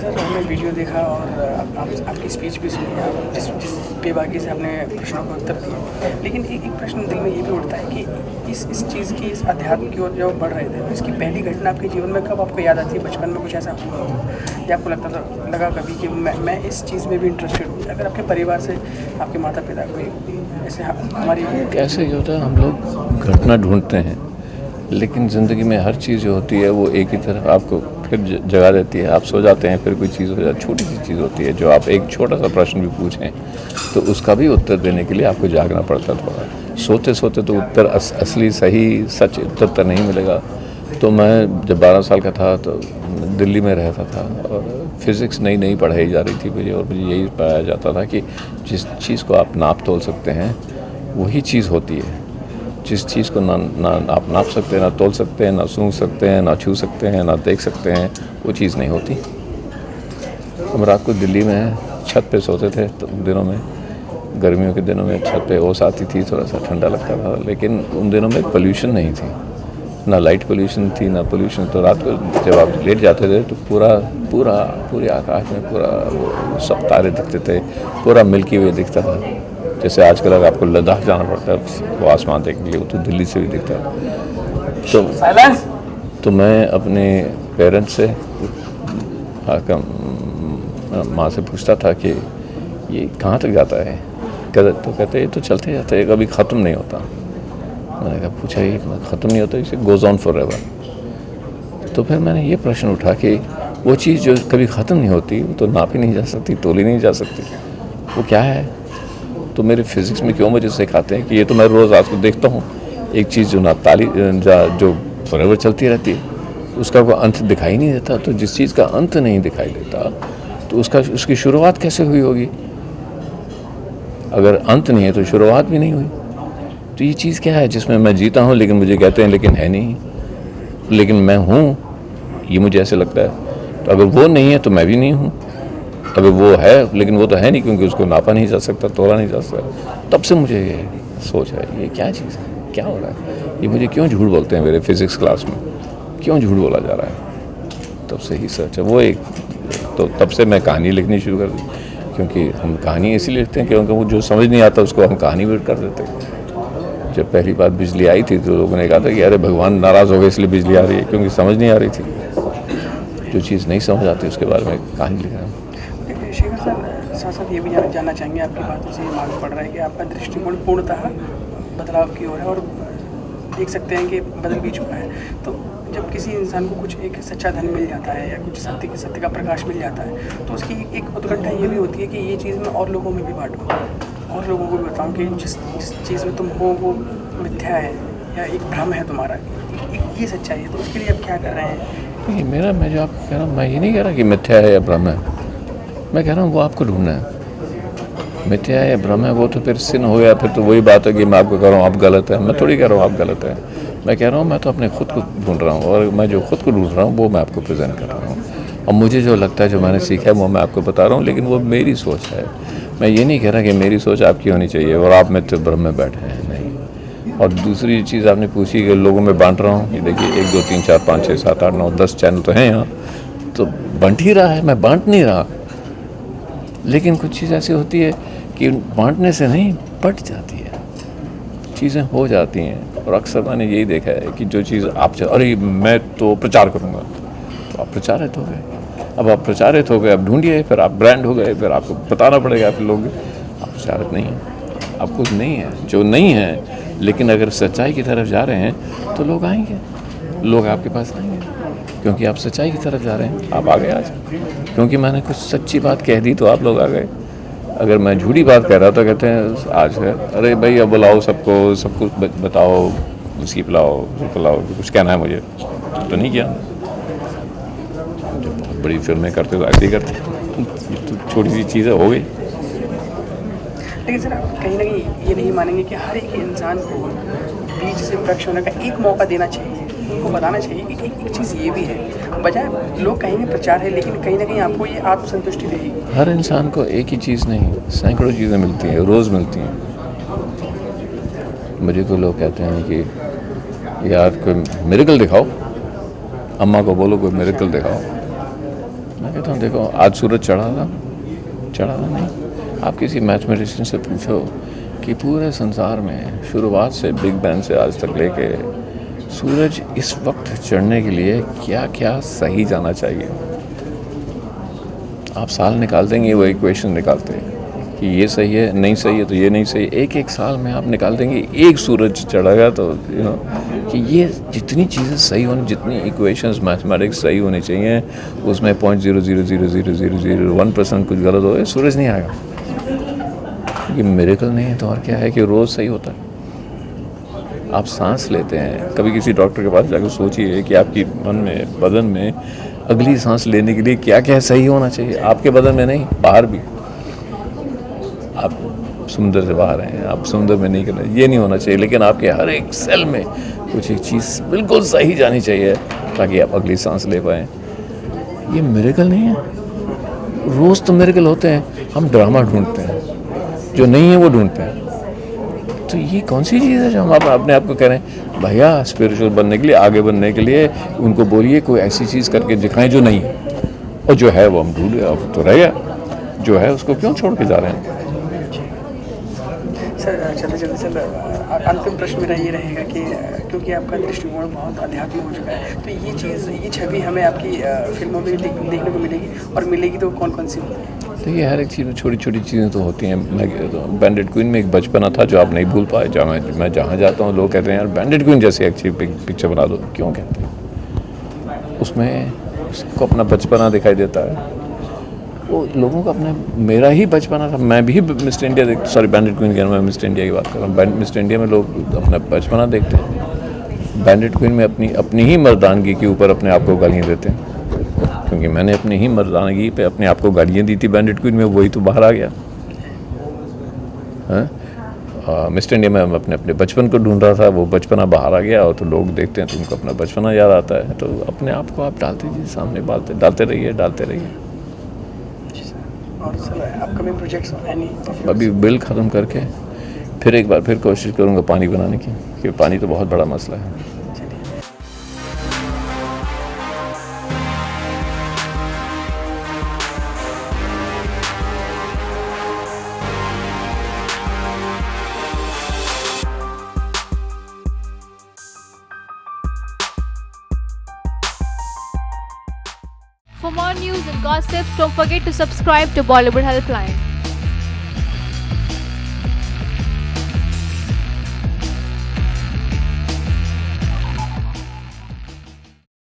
Sir हमने video देखा और आपकी स्पीच भी सुनी, आप जिस बेबाकी से आपने प्रश्नों का उत्तर दिए, लेकिन एक प्रश्न दिल में ये भी उठता है कि इस चीज़ की, इस अध्यात्म की ओर जब बढ़ रहे थे, तो इसकी पहली घटना आपके जीवन में कब आपको याद आती है? बचपन में कुछ ऐसा हुआ हो या आपको लगा कभी कि मैं इस चीज़ में भी इंटरेस्टेड हूँ? अगर आपके परिवार से, आपके माता पिता कोई ऐसे हमारी कैसे ये होता है, हम लोग घटना ढूंढते हैं, लेकिन ज़िंदगी में हर चीज़ जो होती है वो एक ही तरफ आपको फिर जगा देती है। आप सो जाते हैं, फिर कोई चीज़ हो जाती है, छोटी सी चीज़ होती है जो आप एक छोटा सा प्रश्न भी पूछें तो उसका भी उत्तर देने के लिए आपको जागना पड़ता है थोड़ा। सोते सोते तो उत्तर असली सही सच उत्तर तो नहीं मिलेगा। तो मैं जब 12 साल का था तो दिल्ली में रहता था और फिज़िक्स नई नई पढ़ाई जा रही थी मुझे, और मुझे यही पढ़ाया जाता था कि जिस चीज़ को आप नाप तोल सकते हैं वही चीज़ होती है। जिस चीज़ को ना आप नाप सकते हैं, ना तोल सकते हैं, ना सूंघ सकते हैं, ना छू सकते हैं, ना देख सकते हैं, वो चीज़ नहीं होती। हम रात को दिल्ली में छत पे सोते थे तो उन दिनों में, गर्मियों के दिनों में छत पे ओस आती थी, थोड़ा सा ठंडा लगता था, लेकिन उन दिनों में पोल्यूशन नहीं थी, ना लाइट पोल्यूशन थी, ना पोल्यूशन। तो रात को जब आप लेट जाते थे तो पूरे आकाश में पूरा वो सब तारे दिखते थे, पूरा मिल्की वे दिखता था। जैसे आजकल अगर आपको लद्दाख जाना पड़ता है वो आसमान देखने के लिए, वो तो दिल्ली से भी दिखता है। तो मैं अपने पेरेंट्स से माँ से पूछता था कि ये कहाँ तक जाता है, तो कहते ये तो चलते जाता है, कभी ख़त्म नहीं होता। मैंने कहा पूछा ये ख़त्म नहीं होता, इसे गोज़ ऑन फॉर एवर। तो फिर मैंने ये प्रश्न उठा कि वो चीज़ जो कभी ख़त्म नहीं होती वो तो नापी नहीं जा सकती, तोली नहीं जा सकती, वो क्या है? तो मेरे फिज़िक्स में क्यों मुझे सिखाते हैं कि ये तो मैं रोज़ रात को देखता हूँ, एक चीज़ जो फॉरएवर चलती रहती है उसका कोई अंत दिखाई नहीं देता। तो जिस चीज़ का अंत नहीं दिखाई देता तो उसकी शुरुआत कैसे हुई होगी? अगर अंत नहीं है तो शुरुआत भी नहीं हुई। तो ये चीज़ क्या है जिसमें मैं जीता हूँ, लेकिन मुझे कहते हैं लेकिन है नहीं, लेकिन मैं हूँ, ये मुझे ऐसे लगता है। तो अगर वो नहीं है तो मैं भी नहीं हूँ, अगर वो है लेकिन वो तो है नहीं क्योंकि उसको नापा नहीं जा सकता, तोला नहीं जा सकता। तब से मुझे ये सोच है ये क्या चीज़ है, क्या हो रहा है, ये मुझे क्यों झूठ बोलते हैं मेरे फिज़िक्स क्लास में, क्यों झूठ बोला जा रहा है? तब से ही सच है वो एक। तो तब से मैं कहानी लिखनी शुरू कर दी, क्योंकि हम कहानी इसीलिए लिखते हैं क्योंकि वो जो समझ नहीं आता उसको हम कहानी में कर देते हैं। जब पहली बार बिजली आई थी तो लोगों ने कहा था कि अरे भगवान नाराज़ हो गए इसलिए बिजली आ रही है, क्योंकि समझ नहीं आ रही थी। जो चीज़ नहीं समझ आती उसके बारे में कहानी लिख रहा हूँ। शेखर सर, साथ साथ ये भी जानना चाहेंगे, आपकी बातों से ये मालूम पड़ रहा है कि आपका दृष्टिकोण पूर्णतः बदलाव की ओर है और देख सकते हैं कि बदल भी चुका है। तो जब किसी इंसान को कुछ एक सच्चा धन मिल जाता है या कुछ सत्य का प्रकाश मिल जाता है तो उसकी एक उत्कंठा ये भी होती है कि ये चीज़ मैं और लोगों में भी बांटूँ और लोगों को भी बताऊँ कि जिस चीज़ में तुम हो वो मिथ्या है या एक भ्रम है तुम्हारा, ये सच्चाई है। तो उसके लिए आप क्या कर रहे हैं? मैं जो आपको कह रहा हूँ, मैं ये नहीं कह रहा कि मिथ्या है या भ्रम है, मैं कह रहा हूँ वो आपको ढूंढना है। मिथ्या है या भ्रम है वो तो फिर सिन हो गया, फिर तो वही बात है कि मैं आपको कह रहा हूँ आप गलत है। मैं थोड़ी कह रहा हूँ आप गलत है, मैं कह रहा हूँ मैं तो अपने खुद को ढूंढ रहा हूँ, और मैं जो खुद को ढूंढ रहा हूँ वो मैं आपको प्रेजेंट कर रहा हूँ। और मुझे जो लगता है, जो मैंने सीखा है वो मैं आपको बता रहा हूँ, लेकिन वो मेरी सोच है। मैं ये नहीं कह रहा कि मेरी सोच आपकी होनी चाहिए और आप मिथ्या भ्रम में बैठे हैं, नहीं। और दूसरी चीज़ आपने पूछी कि लोगों में बांट रहा हूँ, ये देखिए 1 2 3 4 5 6 7 8 9 10 चैनल तो हैं यहाँ, तो बंट ही रहा है, मैं बांट नहीं रहा। लेकिन कुछ चीज़ ऐसी होती है कि बांटने से नहीं बट जाती है, चीज़ें हो जाती हैं। और अक्सर मैंने यही देखा है कि जो चीज़ आप अरे मैं तो प्रचार करूँगा, तो आप प्रचारित हो गए। अब आप प्रचारित हो गए, अब ढूंढिए, फिर आप ब्रांड हो गए, फिर आपको बताना पड़ेगा आप लोग आप प्रचारित नहीं हैं, आप कुछ नहीं है जो नहीं है। लेकिन अगर सच्चाई की तरफ जा रहे हैं तो लोग आएंगे, लोग आपके पास आएंगे, क्योंकि आप सच्चाई की तरफ जा रहे हैं। आप आ गए आज, क्योंकि मैंने कुछ सच्ची बात कह दी तो आप लोग आ गए। अगर मैं झूठी बात कह रहा तो कहते हैं आज है, अरे भाई अब बुलाओ सबको, सब कुछ बताओ, उसकी पिलाओ, कुछ कहना है मुझे, तो नहीं किया। जो बहुत बड़ी फिल्में करते तो ऐसे ही करते, तो छोटी सी चीज़ें हो गई। लेकिन सर आप कहीं ना कहीं ये नहीं मानेंगे कि हर एक इंसान को बीज से वृक्ष होने का एक मौका देना चाहिए, उनको बताना चाहिए कि एक चीज़ ये भी है, बजाय लोग कहेंगे प्रचार है, लेकिन कहीं ना कहीं आपको ये आत्मसंतुष्टि देगी। हर इंसान को एक ही चीज़ नहीं, सैकड़ों चीज़ें मिलती हैं, रोज़ मिलती हैं। मुझे को लोग कहते हैं कि यार कोई मिरेकल दिखाओ, अम्मा को बोलो कोई मिरेकल दिखाओ। मैं कहता कहता हूँ देखो आज सूरज चढ़ा था नहीं। आप किसी मैथमेटिशियन से पूछो कि पूरे संसार में शुरुआत से बिग बैंग से आज तक लेके सूरज इस वक्त चढ़ने के लिए क्या क्या सही जाना चाहिए, आप साल निकाल देंगे वो इक्वेशन निकालते हैं कि ये सही है, नहीं सही है तो ये नहीं सही। एक साल में आप निकाल देंगे एक सूरज चढ़ेगा तो कि ये जितनी चीज़ें सही होनी, जितनी इक्वेशंस मैथमेटिक्स सही होनी चाहिए उसमें 0.0000001% कुछ गलत हो सूरज नहीं आएगा। ये मिरेकल नहीं है तो और क्या है कि रोज़ सही होता है। आप सांस लेते हैं, कभी किसी डॉक्टर के पास जाकर सोचिए कि आपकी मन में बदन में अगली सांस लेने के लिए क्या क्या सही होना चाहिए, आपके बदन में नहीं बाहर भी। आप समुद्र से बाहर हैं, आप समुद्र में नहीं करना, ये नहीं होना चाहिए, लेकिन आपके हर एक सेल में कुछ एक चीज़ बिल्कुल सही जानी चाहिए ताकि आप अगली सांस ले पाएँ। ये मिरेकल नहीं है। रोज़ तो मिरेकल होते हैं, हम ड्रामा ढूंढते हैं, जो नहीं है वो ढूंढते हैं। तो ये कौन सी चीज़ है जो हम अपने आप को कह रहे हैं भैया स्पिरिचुअल बनने के लिए, आगे बनने के लिए उनको बोलिए कोई ऐसी चीज़ करके दिखाएं जो नहीं है, और जो है वो हम ढूंढ रहे। अब तो रह गया, जो है उसको क्यों छोड़ के जा रहे हैं। सर चलते अंतिम प्रश्न मेरा ये रहेगा कि क्योंकि आपका दृष्टिकोण बहुत अध्यात्म हो चुका है, तो ये छवि हमें आपकी फिल्मों में देखने को मिलेगी, और मिलेगी तो कौन कौन सी होगी? तो ये हर एक चीज़ में छोटी छोटी चीज़ें तो होती हैं। बैंडेड क्वीन में एक बचपना था जो आप नहीं भूल पाए। मैं जहाँ जाता हूँ लोग कहते हैं यार बैंडेड क्वीन जैसी अच्छी पिक्चर बना दो। क्यों कहते हैं? उसमें उसको अपना बचपना दिखाई देता है, वो लोगों का अपना, मेरा ही बचपना था। मैं भी मिस्टर इंडिया बैंडेड क्वीन कह रहा हूँ, मैं मिस्टर इंडिया की बात कर रहा हूँ। मिस्टर इंडिया में लोग अपना बचपना देखते हैं, बैंडेड क्वीन में अपनी ही मर्दानगी के ऊपर अपने आप को गालियाँ देते हैं। क्योंकि मैंने अपनी ही मर्दानगी पे अपने आप को गालियाँ दी थी बैंडेड क्वीन में, वही तो बाहर आ गया। मिस्टर इंडिया में मैं अपने बचपन को ढूंढ रहा था, वो बचपना बाहर आ गया, और तो लोग देखते हैं तो उनको अपना बचपना याद आता है। तो अपने आप को आप डालते रहिए सामने, डालते रहिए। और सर अपकमिंग प्रोजेक्ट्स अभी बिल ख़त्म करके फिर एक बार फिर कोशिश करूँगा पानी बनाने की, क्योंकि पानी तो बहुत बड़ा मसला है। For more news and gossip, don't forget to subscribe to Bollywood Helpline.